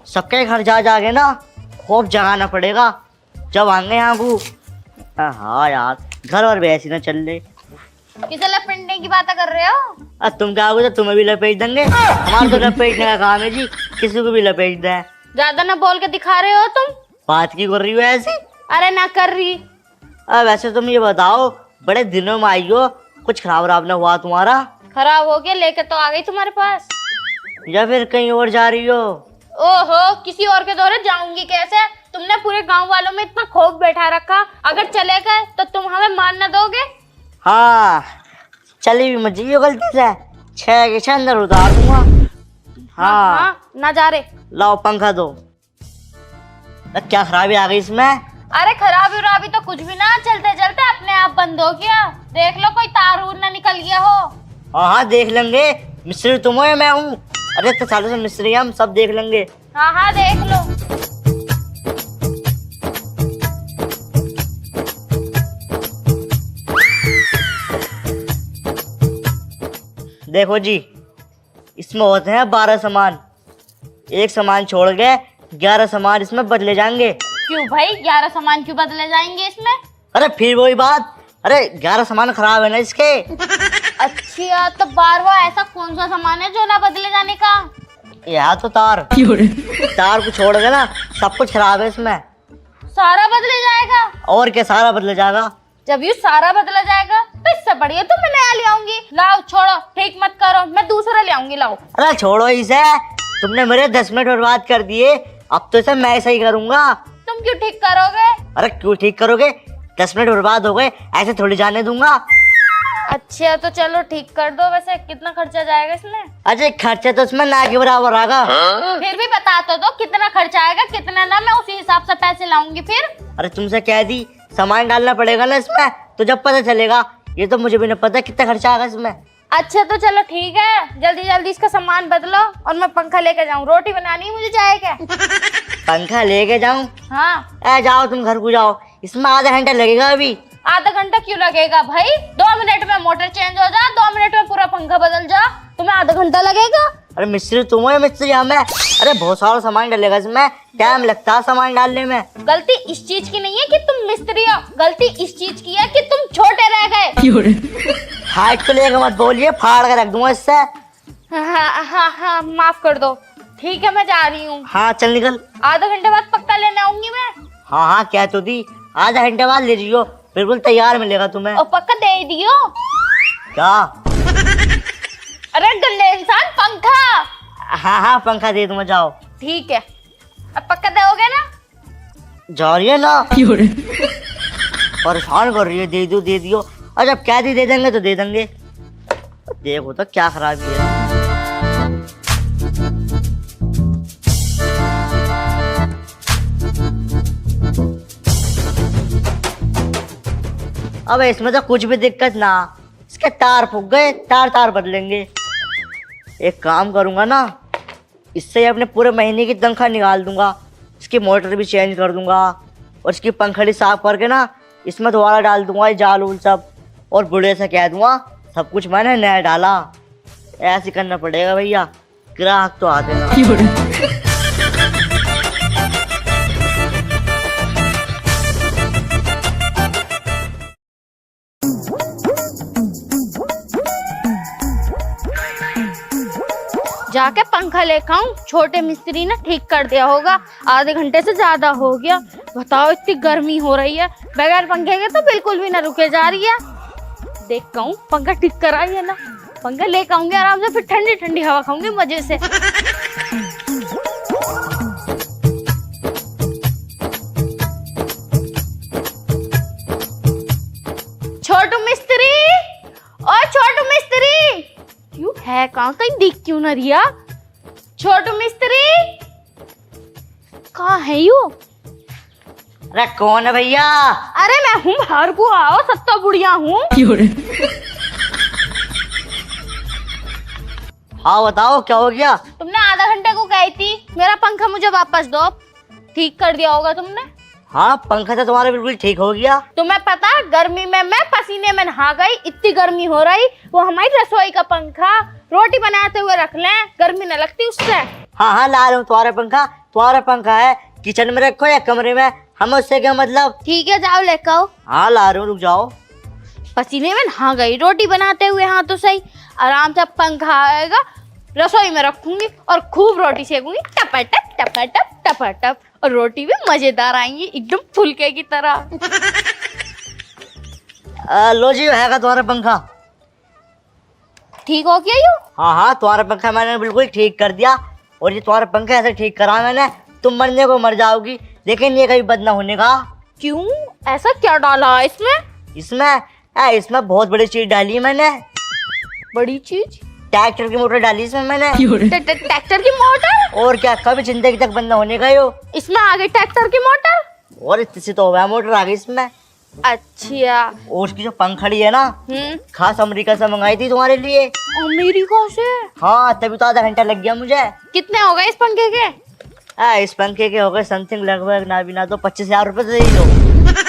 सबके घर जा जाके ना खूब जगाना पड़ेगा जब आएंगे यहाँ को। हाँ यार, घर और वैसे ना चल रहे। किसे लपेटने की बात कर रहे हो? तुम क्या आओगे तो तुम्हें भी लपेट देंगे। हमारा तो लपेटने का काम है जी, किसी को भी लपेट दें। ज्यादा ना बोल के दिखा रहे हो तुम। बात की कर रही हो ऐसे? अरे ना कर रही। वैसे तुम ये बताओ, बड़े दिनों में आई हो, कुछ खराब ना हुआ तुम्हारा? खराब हो गया, लेके तो आ गई तुम्हारे पास। या फिर कहीं और जा रही हो? ओहो, किसी और के दौरे जाऊंगी कैसे? तुमने पूरे गांव वालों में इतना खौफ बैठा रखा, अगर चले गए तो तुम हमें मान न दोगे? हाँ, चली भी मत जाइयो गलती से, 6 के 6 अंदर उतार दूंगा। हाँ ना जा रहे। लाओ पंखा दो। क्या खराबी आ गई इसमें? अरे खराबी उराबी तो कुछ भी ना, चलते चलते अपने आप बंद हो गया। देख लो कोई तार उर ना निकल गया हो। हाँ हाँ देख लेंगे, मिस्त्री तुम हो या मैं हूँ? अरे तो सालों से मिस्त्री हम सब देख लेंगे। हाँ हाँ देख लो। देखो जी, इसमें होते हैं 12 सामान, एक सामान छोड़ के 11 सामान इसमें बदले जाएंगे। क्यों भाई, 11 सामान क्यों बदले जाएंगे इसमें? अरे फिर वही बात, अरे 11 सामान खराब है ना इसके। अच्छा, तो 12वां ऐसा कौन सा सामान है जो ना बदले जाने का? यह तो तार को छोड़ के ना सब कुछ खराब है इसमें। सारा बदले जाएगा? और क्या सारा बदले जाएगा? जब ये सारा बदला जाएगा तो इससे बढ़िया तो मैं नया ले आऊंगी। लाओ छोड़ो, ठीक मत करो, मैं दूसरा ले आऊंगी। लाओ। अरे छोड़ो इसे, तुमने मेरे 10 मिनट बर्बाद कर दिए, अब तो इसे मैं सही करूंगा। तुम क्यों ठीक करोगे? अरे क्यों ठीक करोगे, 10 मिनट बर्बाद हो गए, ऐसे थोड़ी जाने दूंगा। अच्छा तो चलो ठीक कर दो। वैसे कितना खर्चा जाएगा इसमें? अरे खर्चा तो इसमें ना के बराबर आएगा। फिर भी बता तो दो कितना खर्चा आएगा, कितना ना, मैं उसी हिसाब से पैसे लाऊंगी फिर। अरे तुमसे कह दी, सामान डालना पड़ेगा ना इसमें, तो जब पता चलेगा। ये तो मुझे भी नहीं पता कितना खर्चा आएगा इसमें। अच्छा तो चलो ठीक है, जल्दी जल्दी इसका सामान बदलो और मैं पंखा लेके जाऊँ। रोटी बनानी मुझे जाएगा। पंखा लेके जाऊं? हाँ जाओ तुम घर को जाओ, इसमें आधा घंटा लगेगा अभी। आधा घंटा क्यों लगेगा भाई? 2 मिनट में मोटर चेंज हो जा, 2 मिनट में पूरा पंखा बदल जा, तुम्हें आधा घंटा लगेगा? अरे मिस्त्री तुम हो या मिस्त्री हम है? अरे बहुत सारा सामान डालेगा इसमें, टाइम लगता है सामान डालने में। गलती इस चीज की नहीं है कि तुम मिस्त्री हो, गलती इस चीज की है कि तुम छोटे रह गए। हाइट तो लेकर मत बोलिए, फाड़ कर रख दूंगा इससे। हाँ माफ कर दो। ठीक है मैं जा रही हूँ। हाँ चल निकल। आधा घंटे बाद पक्का लेने आऊंगी मैं। हाँ हाँ क्या तो दी, आधा घंटे बाद ले जियो, बिल्कुल तैयार मिलेगा तुम्हें। और पक्का दे दियो। क्या? अरे गंदे इंसान, पंखा। हाँ हाँ पंखा दे दूंगा, जाओ। ठीक है, अब पक्का दोगे ना? जा रही है ना, परेशान कर रही है, दे दो दे दियो। और जब क्या दे देंगे तो दे देंगे। देखो तो क्या खराबी है। अब इसमें तो कुछ भी दिक्कत ना, इसके तार फूक गए, तार बदलेंगे। एक काम करूंगा ना, इससे अपने पूरे महीने की तनख्वाह निकाल दूंगा, इसकी मोटर भी चेंज कर दूंगा और इसकी पंखड़ी साफ करके ना इसमें दोबारा डाल दूंगा ये जाल उल सब, और बूढ़े से कह दूंगा सब कुछ मैंने नया डाला। ऐसे करना पड़ेगा भैया, ग्राहक तो आते ना। जाके पंखा लेकर आऊं, छोटे मिस्त्री ने ठीक कर दिया होगा। आधे घंटे से ज्यादा हो गया। बताओ इतनी गर्मी हो रही है, बगैर पंखे के तो बिल्कुल भी ना रुके जा रही है। देखता हूँ पंखा ठीक कराई है ना, पंखा लेकर आऊंगी आराम से, फिर ठंडी ठंडी हवा खाऊंगी मजे से। छोटू मिस्त्री, ओ छोटू मिस्त्री, क्यों है कहाँ, कहीं दिख क्यों ना रिया? छोटू मिस्त्री कहाँ है यू? अरे कौन है भैया? अरे मैं हूँ, बाहर को आओ, सब तो बुढ़िया हूँ। हाँ बताओ क्या हो गया? तुमने आधा घंटे को कही थी मेरा पंखा मुझे वापस दो, ठीक कर दिया होगा तुमने। हाँ पंखा तो तुम्हारा बिल्कुल ठीक हो गया। तुम्हें पता, गर्मी में मैं पसीने में नहा गई, इतनी गर्मी हो रही। वो हमारी रसोई का पंखा रोटी बनाते हुए रख लें, गर्मी न लगती उससे। हाँ हाँ ला रहा हूँ तुम्हारा पंखा है किचन में रखो या कमरे में, हमें उससे क्या मतलब। ठीक है जाओ लेकर आओ। हाँ ला रहा हूँ, रुक जाओ। पसीने में नहा गई रोटी बनाते हुए। हाँ तो सही, आराम से पंखा आएगा, रसोई में रखूंगी और खूब रोटी सेकूंगी, टपाटप टपाटप टपाटप, और रोटी भी मजेदार आएंगी एकदम फुलके की तरह। लो जी है तुम्हारा पंखा। ठीक हो गया यूं? हाँ हाँ तुम्हारा पंखा मैंने बिल्कुल ठीक कर दिया, और ये तुम्हारा पंखा ऐसे ठीक करा मैंने, तुम मरने को मर जाओगी लेकिन ये कभी बंद ना होने का। क्यों, ऐसा क्या डाला है इसमें? इसमें बहुत बड़ी चीज डाली है मैंने। बड़ी चीज? ट्रैक्टर की मोटर डाली इसमें मैंने। ट्रैक्टर की मोटर? और क्या, कभी जिंदगी तक बंद ना होने का यो। इसमें आ गई ट्रैक्टर की मोटर? और इससे तो हुआ मोटर आ गई इसमें। अच्छा। और उसकी जो पंखड़ी है ना, खास अमेरिका से मंगाई थी तुम्हारे लिए। अमेरिका से? हाँ तभी तो आधा घंटा लग गया मुझे। कितने हो गए इस पंखे के? इस पंखे के हो गए समथिंग लगभग ना बिना तो 25,000 रुपए दे दो।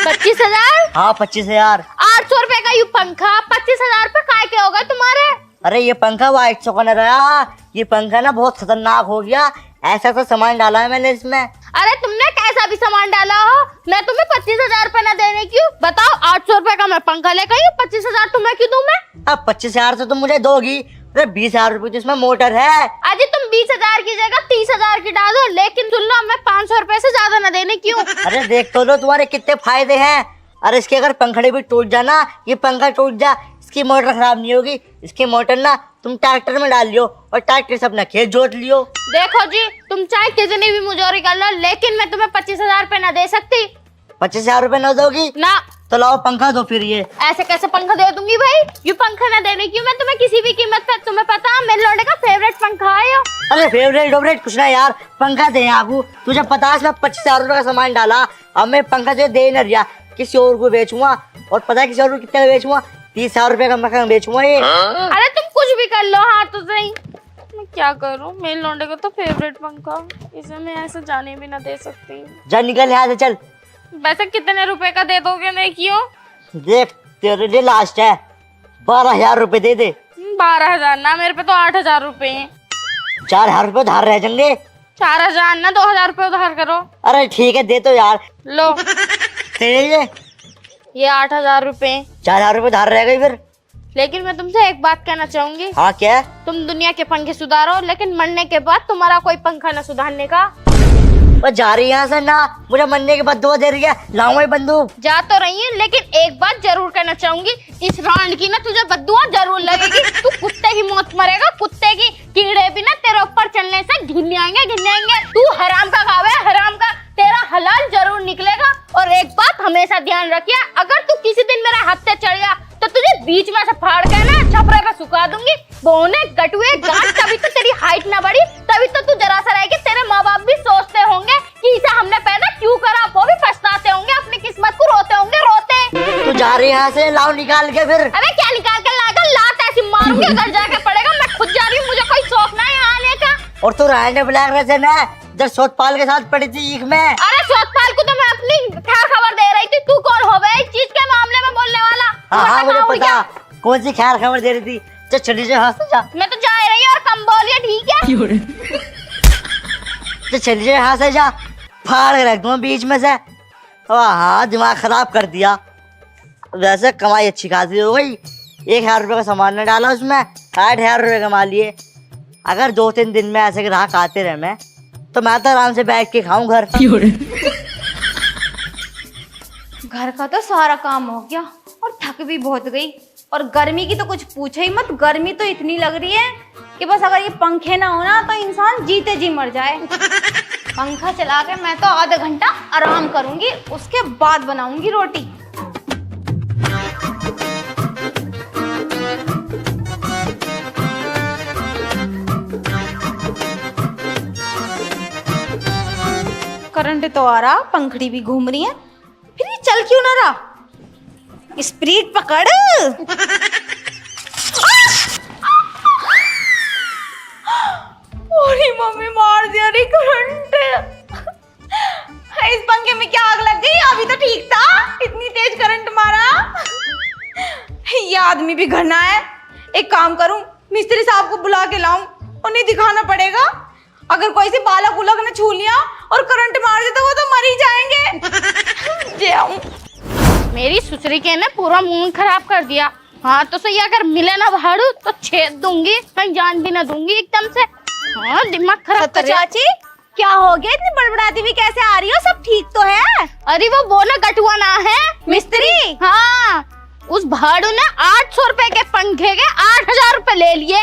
25,000? हाँ 25,000। 800 रुपए का यू पंखा, 25,000 रुपए काय के हो गए तुम्हारे? अरे ये पंखा वाइट सौ का न रहा, ये पंखा ना बहुत खतरनाक हो गया, ऐसा तो सामान डाला है मैंने इसमें। अरे तुमने कैसा भी सामान डाला हो, मैं तुम्हें 25,000 रुपए न देने क्यों? बताओ, 800 रुपए का मैं पंखा लेकर आई, 25,000 तुम्हें क्यों दूं मैं? अब 25,000 तो तुम मुझे दोगी, अरे 20,000 रुपए तो इसमें मोटर है। अजी तुम 20,000 की जगह 30,000 की डाल दो, लेकिन सुन लो मैं 500 रुपए से ज्यादा न देने क्यों? अरे देख तो लो तुम्हारे कितने फायदे हैं। अरे इसके अगर पंखड़ी भी टूट जाना, ये पंखा टूट जा, इसकी मोटर खराब नहीं होगी। इसकी मोटर ना तुम ट्रैक्टर में डाल लियो और ट्रैक्टर से अपना खेत जोत लियो। देखो जी, तुम चाहे कितनी भी मुजोरी कर लो, लेकिन मैं तुम्हें 25,000 रुपए न दे सकती। 25,000 रुपए न दोगी ना। तो लाओ पंखा दो फिर। ये ऐसे कैसे पंखा दे दूंगी भाई? ये पंखा न देने क्यों मैं तुम्हें किसी भी कीमत पे? तुम्हें पता मेरे लौंडे का फेवरेट पंखा है यो। अरे फेवरेट कुछ ना यार, पंखा दे आपको। तुझे पता है इसमें 25,000 रुपए का सामान डाला, अब मैं पंखा तुझे दे न दिया, किसी और को बेचूंगा, और पता है किसी और को कितने का बेचूंगा? 30,000 रुपए का पंखा बेचूंगा ये। अरे तुम कुछ भी कर लो, हाँ तो सही। मैं क्या करूं, मेरे लौंडे का तो फेवरेट पंखा, इसे मैं ऐसे जाने भी ना दे सकती। जा निकल यहाँ से चल। वैसे कितने रुपए का दे दोगे मैं क्यों? देख तेरे लिए लास्ट है, 12,000 रुपए दे दे। 12,000 ना, मेरे पे तो 8,000 रुपए हैं। 4,000 रुपए उधार रह जाएंगे। 4,000 ना, 2,000 रुपए उधार करो। अरे ठीक है दे तो यार। लो तेरे ये 8,000 रुपए। 4,000 रुपए उधार रह गई फिर। लेकिन मैं तुमसे एक बात कहना चाहूंगी। हाँ क्या? तुम दुनिया के पंखे सुधारो, लेकिन मरने के बाद तुम्हारा कोई पंखा न सुधारने का। वो जा रही है यहाँ से ना, मुझे मरने के बाद दुआ दे रही है, लाऊं मैं बंदूक। जा तो रही है, लेकिन एक बात जरूर कहना चाहूंगी, इस रांड की ना तुझे बद्दुआ जरूर लगेगी। तू कुत्ते की मौत मरेगा, कुत्ते की। कीड़े भी ना तेरे ऊपर चलने से घिन आएंगे। तू हराम का खावे, हराम का, तेरा हलाल जरूर निकलेगा। और एक बात हमेशा ध्यान रखिए, अगर तू किसी दिन मेरे हाथ से चढ़ गया तो तुझे बीच में से फाड़ के ना छपरे पे सुखा दूंगी। बोने गटुए गांठ, तभी तो तेरी हाइट ना बढ़ी, तभी तो तू जरा सा रहेगी। तेरे माँ बाप भी सोचते होंगे कि इसे हमने पैदा क्यों करा, वो भी पछताते होंगे, अपनी किस्मत को रोते होंगे, रोते। तू जा रही है यहाँ से, लाओ निकाल के फिर। अबे क्या निकाल के लाएगा? लात ऐसी मारूंगी घर जाके पड़ेगा। मैं खुद जा रही हूँ, मुझे कोई शौक ना है यहाँ आने का। और तू रैंड ब्लैक रचन है, जब सोतपाल के साथ पड़ी थी ईख में। अरे सोतपाल को तो मैं अपनी खबर दे रही थी, तू कौन हो गया इस चीज के मामले में बोलने वाला? हाँ मुझे पता, कौन सी खैर खबर दे रही थी। चल चली जा यहाँ से जा। मैं तो जा रही हूँ और कम बोलिए, ठीक है? तो चली जा यहाँ से जा, फाड़ के रख दूंगा बीच में से। हाँ दिमाग खराब कर दिया। वैसे कमाई अच्छी खासी हो गई, 1,000 रुपए का सामान न डाला उसमें, 60,000 रुपए कमा लिए। अगर 2-3 दिन में ऐसे ग्राहक आते रहे मैं, तो मैं तो आराम से बैठ के खाऊं घर। घर का तो सारा काम हो गया और थक भी बहुत गई, और गर्मी की तो कुछ पूछे ही मत। गर्मी तो इतनी लग रही है कि बस अगर ये पंखे ना हो ना तो इंसान जीते जी मर जाए। पंखा चला के मैं तो आधा घंटा आराम करूंगी, उसके बाद बनाऊंगी रोटी। करंट तो आ रहा, पंखड़ी भी घूम रही है, फिर ये चल क्यों ना रहा? स्प्रीट पकड़। अरे मम्मी मार दिया रे करंट। इस पंखे में क्या आग लग गई? अभी तो ठीक था, इतनी तेज करंट मारा। ये आदमी भी घना है। एक काम करूं, मिस्त्री साहब को बुला के लाऊं, उन्हें दिखाना पड़ेगा। अगर कोई से बालक उलक ने छू लिया और करंट मार दे तो वो तो मर ही जाएंगे। जे आऊं। मेरी सुसरी के ने पूरा मूड खराब कर दिया। हाँ तो सही, अगर मिले ना भाड़ू तो छेद दूंगी, कहीं जान भी ना दूंगी एकदम से। हाँ दिमाग खराब कर दिया। चाची क्या हो गया, इतनी बड़बड़ाती हुई कैसे आ रही हो? सब ठीक तो है? अरे वो ना कटुआ ना है मिस्त्री। हाँ, उस भाड़ू ने 800 रुपए के पंखे के 8000 रुपए ले लिए।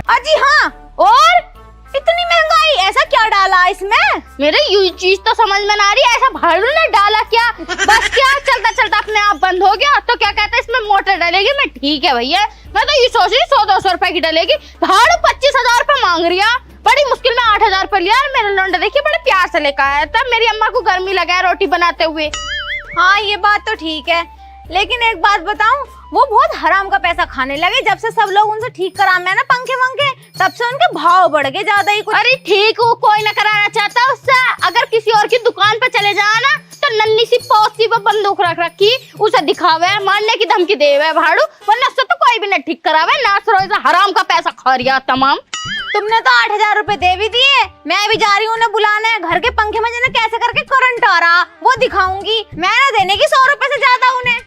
अजी हाँ, और इतनी महंगाई, ऐसा क्या डाला इसमें? मेरे ये चीज तो समझ में ना आ रही है, ऐसा भाड़ू ने डाला क्या? बस क्या चलता चलता अपने आप बंद हो गया, तो क्या कहते हैं इसमें मोटर डलेगी। मैं ठीक है भैया, मैं तो ये सोच रही 100-200 रुपए की डलेगी, भाड़ू 25,000 रुपए मांग रही है। बड़ी मुश्किल में 8,000 रुपए लिया। मेरा लौंडा देखिए बड़े प्यार से लेकर आया था, मेरी अम्मा को गर्मी लगा है रोटी बनाते हुए। हाँ ये बात तो ठीक है, लेकिन एक बात बताऊं, वो बहुत हराम का पैसा खाने लगे। जब से सब लोग उनसे ठीक कराने ना पंखे वंखे, तब से उनके भाव बढ़ गए ज्यादा ही कुछ। अरे ठीक हो, कोई ना कराना चाहता उससे। अगर किसी और की दुकान पर चले जाओ ना, तो नन्ही सी पौसी पर बंदूक रख रखी, उसे दिखावे, मारने की धमकी देवे भाड़ू, वरना उससे तो कोई भी न ठीक करावे। ना सरो हराम का पैसा खा रिया तमाम। तुमने तो 8,000 रुपए दे भी दिए। मैं भी जा रही हूँ उन्हें बुलाने। घर के पंखे में जने कैसे करके करंट आ रहा वो दिखाऊंगी। मैं ना देने की 100 रुपए से ज्यादा उन्हें।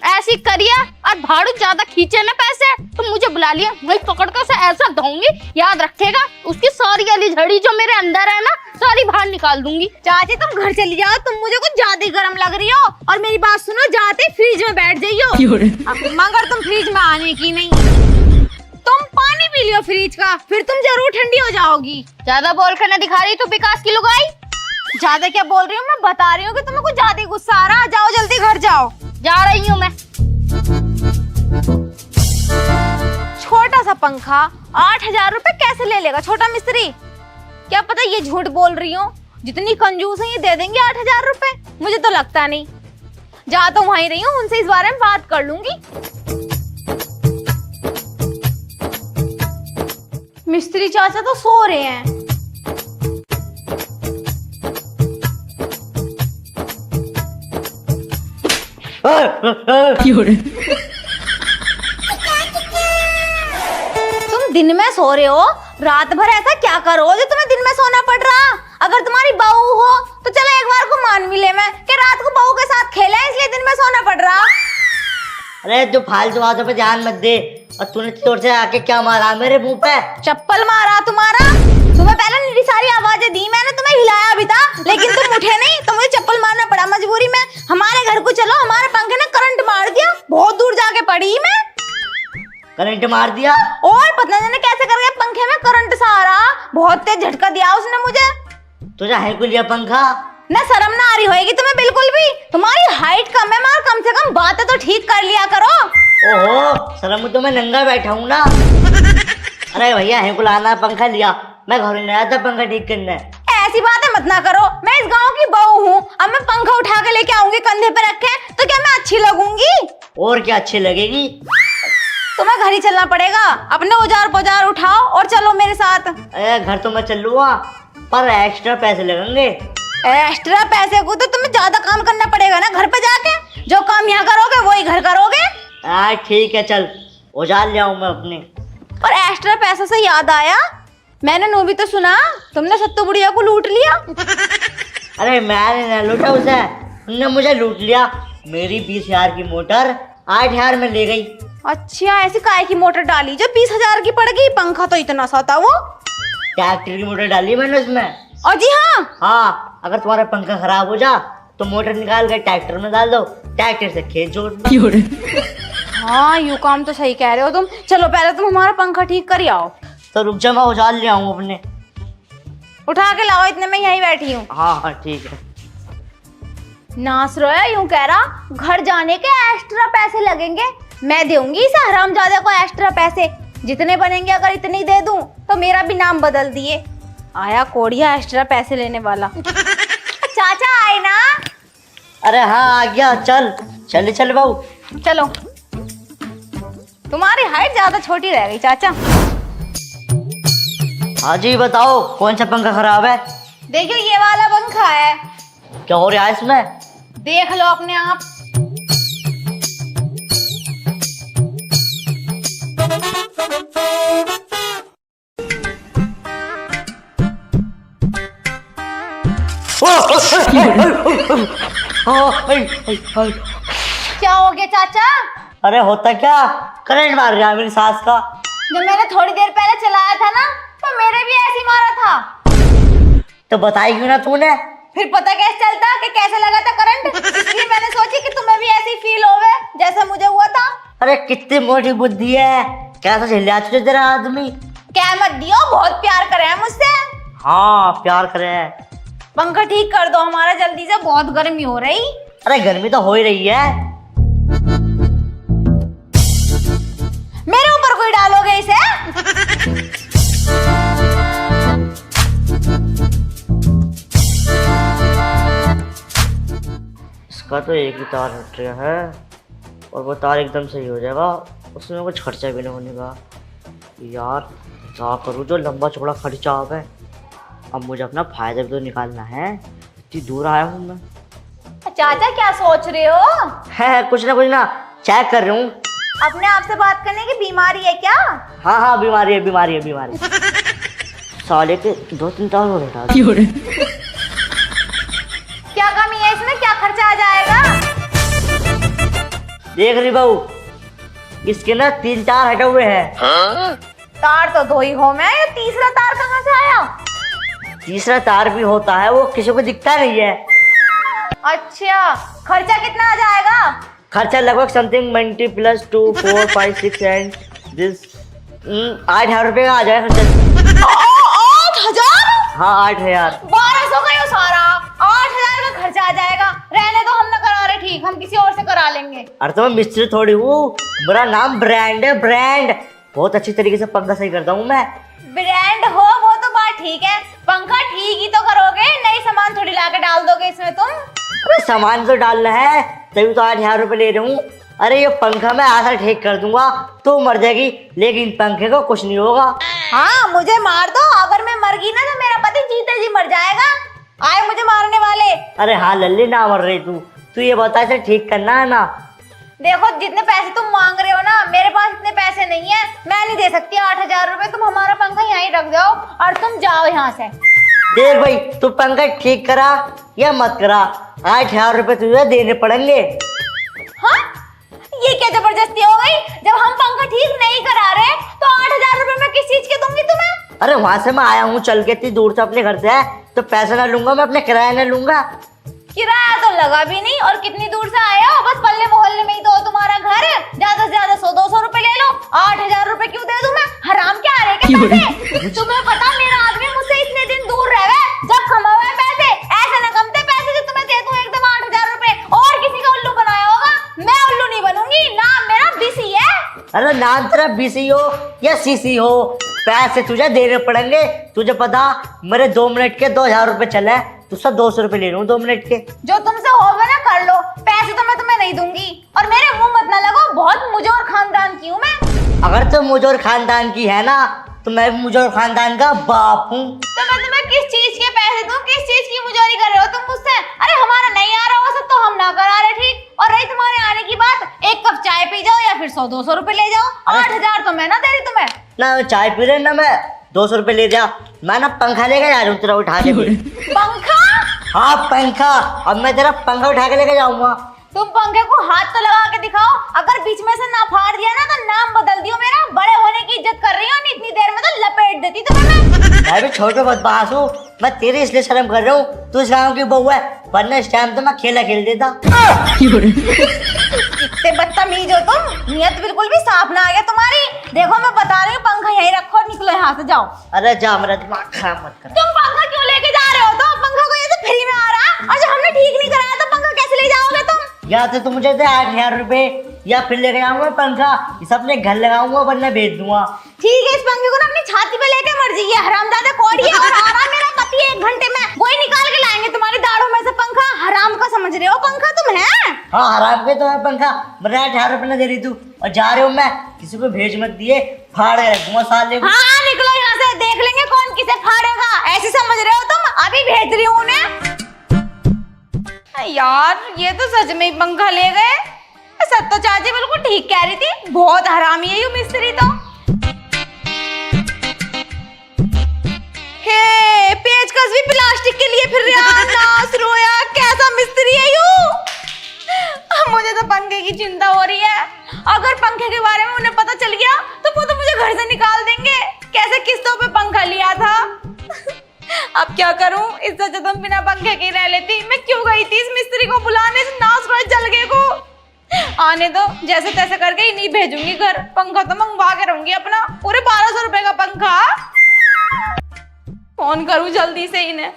ऐसी करिए। और भाड़ू ज्यादा खींचे ना पैसे तो मुझे बुला लिया, वही पकड़ कर उसे ऐसा दूंगी, याद रखेगा। उसकी सारी गली झड़ी जो मेरे अंदर है ना, सारी बाहर निकाल दूंगी। चाची तुम घर चली जाओ, तुम मुझे कुछ ज्यादा ही गर्म लग रही हो। और मेरी बात सुनो, जाते फ्रिज में बैठ जाइयो, मगर तुम फ्रिज में आने की नहीं। तुम पानी पी लियो फ्रिज का, फिर तुम जरूर ठंडी हो जाओगी। ज्यादा बोल कर ना दिखा रही तू विकास की लुगाई। ज्यादा क्या बोल रही हूँ, मैं बता रही हूँ कि तुम्हें कुछ ज्यादा ही गुस्सा आ रहा। जाओ जल्दी घर जाओ। जा रही हूँ मैं। छोटा सा पंखा 8,000 रुपए कैसे ले लेगा छोटा मिस्त्री? क्या पता ये झूठ बोल रही हो। जितनी कंजूस है ये दे देंगे 8,000 रुपए? मुझे तो लगता नहीं। जा तो वहीं रही हूँ, उनसे इस बारे में बात कर लूंगी। मिस्त्री चाचा तो सो रहे हैं। तुम दिन में सो रहे हो, रात भर ऐसा क्या करो जो तुम्हें दिन में सोना पड़ रहा? अगर तुम्हारी बहू हो तो चलो एक बार को मान भी ले मैं कि रात को बहू के साथ खेला है इसलिए दिन में सोना पड़ रहा। अरे जो फालतू बातों पे ध्यान मत दे। और तूने चोर से आके क्या मारा मेरे मुंह पे? चप्पल मारा तुम्हारा। सुबह पहले मेरी सारी आवाजें दी मैंने, तुम्हें हिलाया भी था, लेकिन तुम उठे नहीं तो मुझे चप्पल मारना पड़ा मजबूरी में। हमारे घर को चलो, हमारे पंखे ने करंट मार दिया, बहुत दूर जाके पड़ी मैं। करंट मार दिया? और पता नहीं कैसे करके पंखे में करंट सा आ रहा, बहुत तेज झटका दिया उसने मुझे। तुझे है को लिया पंखा? ना शर्म ना आ रही होगी तुम्हें बिल्कुल भी? तुम्हारी हाइट कम है मगर कम से कम बातें तो ठीक कर लिया करो। ओहो, शर्म तो मैं नंगा बैठा हूँ ना। अरे भैया है को लाना पंखा लिया, मैं घर नहीं आया था पंखा ठीक करने। ऐसी बातें मत ना करो, मैं इस गांव की बहू हूँ। अब मैं पंखा उठा के लेके आऊंगी कंधे पे रखे तो क्या मैं अच्छी लगूंगी? और क्या अच्छी लगेगी? तुम्हें घर ही चलना पड़ेगा। अपने औजार पौजार उठाओ और चलो मेरे साथ। अरे घर तो मैं चलूंगा, पर एक्स्ट्रा पैसे लगेंगे। एक्स्ट्रा पैसे को तो तुम्हें ज्यादा काम करना पड़ेगा ना घर पे जाके। जो काम यहाँ करोगे वही घर करोगे। ठीक है चल, औजार ले आऊं मैं अपने। और एक्स्ट्रा पैसे से याद आया, मैंने नो भी तो सुना तुमने सत्तू बुढ़िया को लूट लिया। अरे मैंने न लूटा उसे, उन्होंने मुझे लूट लिया। मेरी 20,000 की मोटर 8,000 में ले गई। अच्छा, ऐसी काय की मोटर डाली जो 20,000 की पड़ गई? पंखा तो इतना सा था वो। ट्रैक्टर की मोटर डाली मैंने उसमें। और जी हाँ, अगर तुम्हारा पंखा खराब हो जा तो मोटर निकाल कर ट्रैक्टर में डाल दो, ट्रैक्टर से खेत जोड़ दो। हाँ यूं काम तो सही कह रहे हो तुम। चलो पहले तुम हमारा पंखा ठीक कर आओ। तो रुक जा, मैं औजार ले आऊं अपने। उठा के लाओ, इतने में यहीं बैठी हूँ। हाँ ठीक है। नास रोया यूं कह रहा घर जाने के एक्स्ट्रा पैसे लगेंगे। मैं दूंगी इसे हरामजादे को एक्स्ट्रा पैसे, जितने बनेंगे। अगर इतने दे दूं तो मेरा भी नाम बदल दिए। आया कोड़िया एक्स्ट्रा पैसे लेने वाला। चाचा आए ना? अरे हाँ आ गया, चल चल चल बहू चलो। तुम्हारी हाइट ज्यादा छोटी रह गई चाचा। हाँ जी बताओ, कौन सा पंखा खराब है? देखियो ये वाला पंखा है। क्या हो रहा है इसमें? देख लो अपने आप। क्या हो गया चाचा? अरे होता क्या, करंट मार गया मेरी सास का। जब मैंने थोड़ी देर पहले चलाया था ना तो मेरे भी ऐसे ही मारा था। तो बताई क्यों ना तूने? फिर पता कैसे चलता कि कैसे लगा था करंट? इसलिए मैंने सोची कि तुम्हें भी ऐसी फील होवे जैसे मुझे हुआ था। अरे कितनी मोटी बुद्धि है, कैसा झेलिया तुझे तेरा आदमी। क्या मत दियो, बहुत प्यार करे हैं मुझसे। हाँ प्यार करे। पंखा ठीक कर दो हमारा जल्दी से, बहुत गर्मी हो रही। अरे गर्मी तो हो ही रही है। मेरे ऊपर कोई डालोगे इसे? इसका तो एक ही तार हट रहा है और वो तार एकदम सही हो जाएगा, उसमें कुछ खर्चा भी नहीं होने का। यार क्या करूँ, जो लंबा चौड़ा खर्चा आ है। अब मुझे अपना फायदा भी तो निकालना है, इतनी दूर आया हूँ मैं। चाचा क्या सोच रहे हो? है कुछ ना चेक कर रहा हूँ। अपने आप से बात करने की बीमारी है क्या? हाँ बीमारी है। साले के 2-3 तार और हटा दे। क्या कमी है इसमें, क्या खर्चा आ जाएगा? देख रही बहू, इसके ना 3 तार हटे हुए हैं। तार तो 2 ही हो, मैं ये तीसरा तार कहाँ से आया? तीसरा तार भी होता है, वो किसी को दिखता नहीं है। अच्छा, खर्चा कितना आ जाएगा? खर्चा लगभग समथिंग 20 + 2 4 5 6 एंड दिस 8,000 रुपये का आ जाएगा खर्चा। 8,000? हाँ 8,000। 1200 का ये सारा 8,000 का खर्चा आ जाएगा। रहने दो, हम ना करा रहे, ठीक, हम किसी और से करा लेंगे। अरे तो मैं मिस्त्री थोड़ी हूँ, मेरा नाम ब्रांड है, ब्रांड। बहुत अच्छी तरीके से पंखा सही करता हूँ मैं। ब्रांड हो वो तो बात ठीक है, पंखा ठीक ही तो करोगे, नई सामान थोड़ी लाके डाल दोगे इसमें तुम। अरे सामान तो डालना है, तभी तो 8,000 रुपये ले रहा हूँ। अरे ये पंखा मैं आधा ठीक कर दूंगा, तू मर जाएगी, लेकिन पंखे को कुछ नहीं होगा। हाँ मुझे मार दो, अगर मैं मर गई ना तो मेरा पति जीते जी मर जाएगा। आए मुझे मारने वाले। अरे हाँ लल्ली, ना मर रही तू ये बता, इसे ठीक करना है ना। देखो जितने पैसे तुम मांग रहे हो ना, मेरे पास इतने पैसे नहीं है, मैं नहीं दे सकती 8,000 रुपए। तुम हमारा पंखा यहीं रख दो और तुम जाओ यहाँ से। देख भाई, तू पंखा ठीक करा या मत करा, 8,000 रुपये तुझे देने पड़ेंगे। हाँ ये क्या जबरदस्ती हो गई? जब हम पंखा ठीक नहीं करा रहे तो 8,000 रुपए मैं किस चीज के दूंगी तुम्हें? अरे वहां से मैं आया हूँ चल के, इतनी दूर से अपने घर से है, तो पैसा ना लूंगा मैं, अपने किराया ना लूंगा। किराया तो लगा भी नहीं, और कितनी दूर से आए हो? बस पल्ले मोहल्ले में ही तो तुम्हारा घर है, ज्यादा से ज्यादा 100-200 रुपए ले लो। 8,000 रुपए क्यों दे दूं मैं? हराम क्या आ रहे क्या पैसे? तुम्हें पता मेरा आदमी मुझसे इतने दिन दूर रहे, जब कमाए पैसे ऐसे न कमते पैसे जो तुम्हें दे दूं एकदम 8,000 रुपए। और किसी का उल्लू बनाया होगा, मैं उल्लू नहीं बनूंगी, नाम मेरा बीसी है। अरे नाम तेरा बीसी हो या सीसी हो, पैसे तुझे देने पड़ेंगे। तुझे पता मेरे 2 मिनट के 2,000 रुपए चले, तुझसे 200 रुपए ले रहा हूँ 2 मिनट के। जो तुमसे होगा ना कर लो, पैसे तो मैं तुम्हें नहीं दूंगी। और मेरे मुंह मत ना लगो, बहुत मुजोर खानदान की हूँ मैं। अगर तुम मुजोर खानदान की है ना, तो मैं भी मुजोर खानदान का बाप हूँ। तो मैं तुम्हें किस चीज के पैसे दूं, किस चीज की मुजोरी कर रहे हो तुम मुझसे? अरे हमारा नहीं आ रहा होगा सब तो हम ना करा रहे, ठीक। और रही तुम्हारे आने की बात, 1 कप चाय पी जाओ या फिर 100-200 रुपए ले जाओ। 8,000 तो मैं ना दे रही तुम्हें। ना चाय पी रहे ना मैं 200 रुपए ले जा, मैं ना पंखा लेके जा रहा हूँ तेरा उठा के। पंखा? हाँ पंखा, अब मैं तेरा पंखा उठा के लेके जाऊंगा। तुम पंखे को हाथ तो लगा के दिखाओ, अगर बीच में से ना फाड़ दिया ना तो नाम बदल दियो मेरा। बड़े होने की इज्जत कर रही हो, नहीं इतनी देर में तो लपेट देती तुम्हें मैं भी छोटे बदमाश हूँ, मैं तेरे इसलिए शर्म कर रहा हूँ, तू इस गाँव की बहू है, वरना इस टाइम तो मैं खेला खेल देता। कितने बदतमीज हो तुम, नियत बिल्कुल भी साफ ना आ गया तुम्हारी। देखो मैं बता रही हूँ, पंखा यहीं रखो और निकलो यहाँ से, जाओ। अरे जा, मेरा दिमाग खराब मत कर। तुम पंखा क्यों लेके जा रहे हो? तो पंखा को ये तो फ्री में आ रहा, और जब हमने ठीक नहीं कराया तो पंखा कैसे ले जाओगे तुम? या तो तुम मुझे दे 8,000 रुपए, या फिर लेके जाऊंगा पंखा, इस अपने घर लगाऊंगा, वरना बेच दूंगा। ठीक है, इस पंखे को ना अपनी छाती पे लेके मर जाइए, हरामजादा कौड़ी है। और आ रहा मेरा पति 1 घंटे में, वही निकाल के लाएंगे तुम्हारी दाढ़ों में से पंखा। हराम का समझ रहे हो पंखा तुम? है हाँ हराम के तो है पंखा, मेरे 8,000 रुपए ना दे रही तू, और जा रहे हो मैं, किसी को भेज मत दिए, फाड़ के रखूंगा साले को। हाँ निकलो यहाँ से, देख लेंगे कौन किसे फाड़ेगा। ऐसे समझ रहे हो तुम? अभी भेज रही हूँ उन्हें। यार ये तो सच में ही पंखा ले गए। सच तो चाची बिल्कुल ठीक कह रही थी, बहुत हरामी है ये मिस्त्री तो। हे पेचकस भी प्लास्टिक के लिए फिर रहा, करूं, इससे अच्छा तुम बिना पंखे के रह लेती। मैं क्यों गई थी इस मिस्त्री को बुलाने, इस नाश रोज जल गए को। आने दो, जैसे तैसे करके ही नहीं भेजूंगी घर। पंखा तो मंगवा के रहूंगी अपना, पूरे 1200 रुपए का पंखा। फोन करूं जल्दी से इन्हें।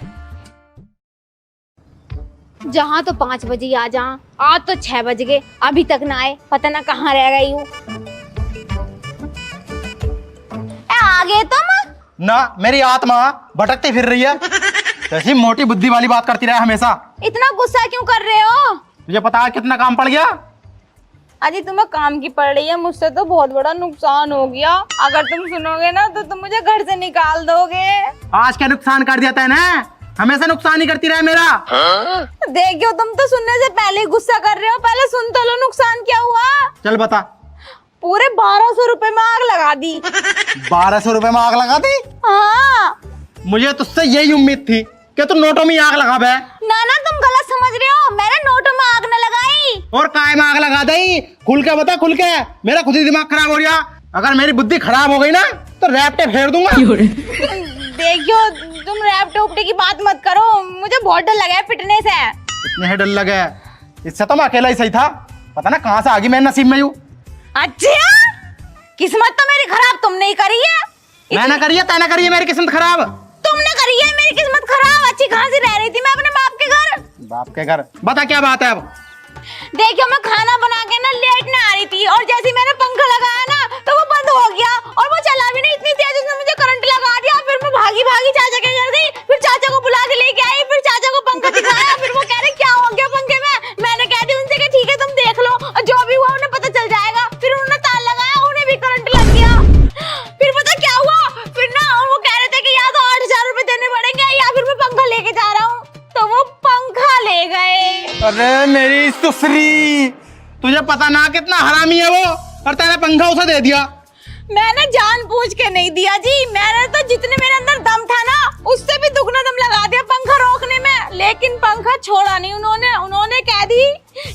जहाँ तो 5 बजे आ जा, आज तो 6 बज गए, अभी तक ना आए, पता ना कहाँ रह गई हूँ। आ गए तुम? ना, मेरी आत्मा भटकती फिर रही है। ऐसी मोटी बुद्धि वाली बात करती रहे हमेशा। इतना गुस्सा क्यों कर रहे हो? तुझे पता है कितना काम पड़ गया? अजी तुम्हें काम की पड़ रही है, मुझसे तो बहुत बड़ा नुकसान हो गया। अगर तुम सुनोगे ना तो तुम मुझे घर से निकाल दोगे। आज क्या नुकसान कर दिया तैने? हमेशा नुकसान ही करती रहे मेरा। देखियो, तुम तो सुनने से पहले ही गुस्सा कर रहे हो। पहले सुन तो लो नुकसान क्या हुआ। चल बता। पूरे 1200 रुपए में आग लगा दी। 1200 रुपए में आग लगा दी? हाँ। मुझे तुझसे यही उम्मीद थी कि तू नोटों में आग लगा बे। ना ना, तुम गलत समझ रहे हो। मैंने नोटों में आग न लगाई। और काय में आग लगा दी? खुल के बता, खुल के। मेरा खुद ही दिमाग खराब हो गया। अगर मेरी बुद्धि खराब हो गई ना तो रैपटे फेर दूंगा। देखियो, तुम रैपटे उपटे की बात मत करो। मुझे बहुत डर लगा है फिटने से। इतने डर लगे, इससे तो मैं अकेला ही सही था। पता ना कहाँ से आ गई मेरे नसीब में यूं। अच्छा, किस्मत तो मेरी खराब तुमने ही करी है। मैंने करी है, तैने करी है मेरी किस्मत खराब? तुमने करी है मेरी किस्मत खराब। अच्छी कहाँ से रह रही थी मैं अपने बाप के घर। बाप के घर? बता क्या बात है अब। देखियो, मैं खाना बना के ना लेट में आ रही थी और जैसे ही मैंने पंखा लगाया ना तो वो बंद हो गया और वो चला भी नहीं। इतनी तेज उसने मुझे करंट लगा दिया। फिर मैं भागी भागी चाचा के घर गई, फिर चाचा को बुला के लेके आई, फिर चाचा को पंखा दिखाया। फिर वो कह रहे क्या हो गया पंखे में। मैंने कह दी उनसे कि ठीक है तुम देख लो, और जो भी हुआ उन्हें पता चल जाएगा। फिर उन्होंने तार लगाया, उन्हें भी करंट लग गया। फिर पता क्या हुआ, फिर ना वो कह रहे थे कि या तो 8000 रुपए देने पड़ेंगे या फिर मैं पंखा लेके जा रहा हूँ। तो वो पंखा ले गए। अरे मेरी सुसरी, तुझे पता ना कितना हरामी है वो, और तेने पंखा उसे दे दिया। मैंने जानबूझ के नहीं दिया जी। मैंने तो जितने मेरे अंदर दम था ना उससे भी दुगना दम लगा दिया पंखा रोकने में, लेकिन पंखा छोड़ा नहीं उन्होंने। उन्होंने कह दी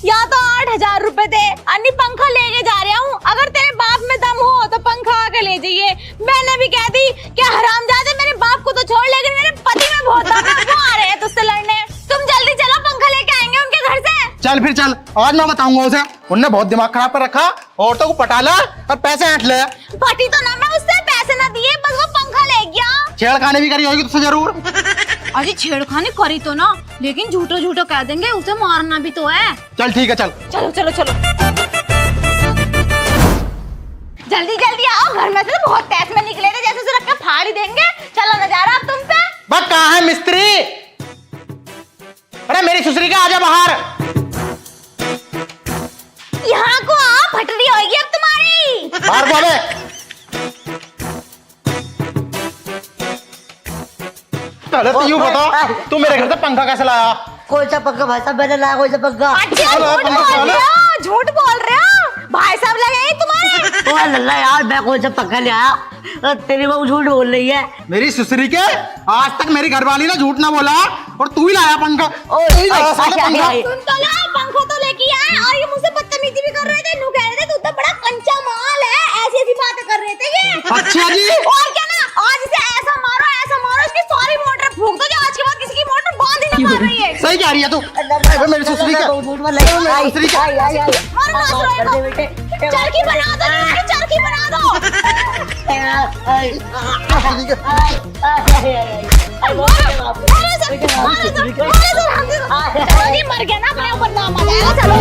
या तो 8000 रुपए दे, अन्य पंखा लेके जा रहा हूँ। अगर तेरे बाप में दम हो तो पंखा आके ले जाइए। मैंने भी कह दी कि हरामजादे, मेरे बाप को तो छोड़, लेकिन मेरे पति में बहुत दम है, वो आ रहे हैं तुझसे लड़ने। तुम जल्दी चलो, पंखा लेके आएंगे उनके घर से। चल फिर चल, आज मैं बताऊंगा उसे। उनने बहुत दिमाग खराब कर रखा। औरतों को पटा ला और पैसे हट ले। पति तो ना, मैं उससे पैसे ना दिए, बस वो पंखा ले गया। छेड़खानी भी करी होगी तुझसे जरूर। अजी छेड़खानी करी तो ना, लेकिन झूठो झूठो कह देंगे, उसे मारना भी तो है। चल ठीक है, चल। चलो चलो चलो, जल्दी जल्दी आओ। घर में से तो बहुत तेज में निकले थे, जैसे उसे रख के फाड़ ही देंगे। चलो नजारा अब तुम पे। बस कहाँ है मिस्त्री? अरे मेरी सुसरी का आजा बाहर। यहाँ को आओ, फटरी होगी अब तुम्हारी। बाहर को आवे। पहले तो यूं बता, तू मेरे घर से पंखा कैसे लाया? कौन सा पंखा भाई साहब? मैंने लाया कोई सा पंखा? अच्छा, झूठ बोल रहे हो। भाई साहब लगे ही तुम्हारे। ओए लल्ला यार, मैं कौन सा पंखा ले आया? तेरी बहू झूठ बोल रही है। मेरी सुसरी के, आज तक मेरी घरवाली ने झूठ ना बोला, और तू ही लाया पंखा। तू ही लाया साला पंखा। तुम तो लाओ, पंखा तो लेके आए, और ये मुझसे बदतमीजी भी कर रहे थे। कह रहे थे तू तो बड़ा कंचा माल है, ऐसी ऐसी बातें कर रहे थे ये। अच्छा जी। और क्या ना, आज इसे ऐसा मारो इसकी सारी मोटर फूंक दो, जो आज के बाद किसी की मोटर बंद ही ना कर रही है। सही कह रही है तू। मेरी सुसरी के, सुसरी के। चरखी बना दो, चरखी बना दो। मर गया ना, अपने ऊपर नाम आ जाएगा। चलो